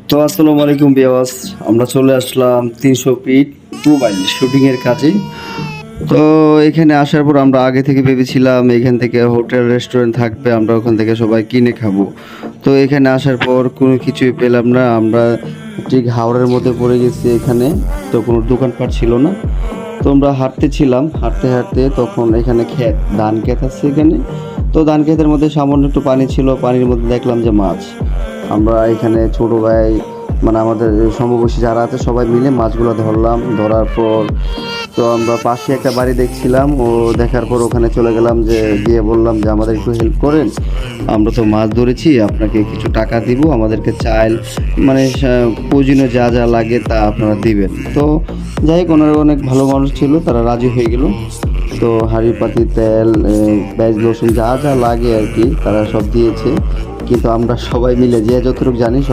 তো আসসালামু আলাইকুম বিয়াস, আমরা চলে আসলাম 300 ফিট মোবাইল শুটিংয়ের কাজে। তো এখানে আসার পর আমরা আগে থেকে ভেবেছিলাম এখান থেকে হোটেল রেস্টুরেন্ট থাকবে, আমরা ওখান থেকে সবাই কিনে খাবো। তো এখানে আসার পর কোনো কিছুই পেলাম না, আমরা ঠিক হাওড়ের মধ্যে পড়ে গেছি। এখানে তো কোনো দোকানপাট ছিল না। তো আমরা হাঁটতেছিলাম, হাঁটতে হাঁটতে তখন এখানে ক্ষেত, ধান ক্ষেত আছে এখানে। তো ধান ক্ষেতের মধ্যে সামান্য একটু পানি ছিল, পানির মধ্যে দেখলাম যে মাছ। আমরা এখানে ছোট ভাই মানে আমাদের সমবয়সী যারা আছে সবাই মিলে মাছগুলো ধরলাম। ধরার পর তো আমরা পাশে একটা বাড়ি দেখছিলাম, ও দেখার পর ওখানে চলে গেলাম, যে গিয়ে বললাম যে আমাদের একটু হেল্প করেন, আমরা তো মাছ ধরেছি, আপনাকে কিছু টাকা দিব, আমাদেরকে চাইল মানে প্রয়োজনীয় যা যা লাগে তা আপনারা দিবেন। তো যাই হোক, ওনারা অনেক ভালো মানুষ ছিল, তারা রাজি হয়ে গেল। তো হাঁড়ি পাতি তেল, পেঁয়াজ রসুন যা যা লাগে আর কি তারা সব দিয়েছে। কিন্তু আমরা সবাই মিলে যে যতটুকু জানি সব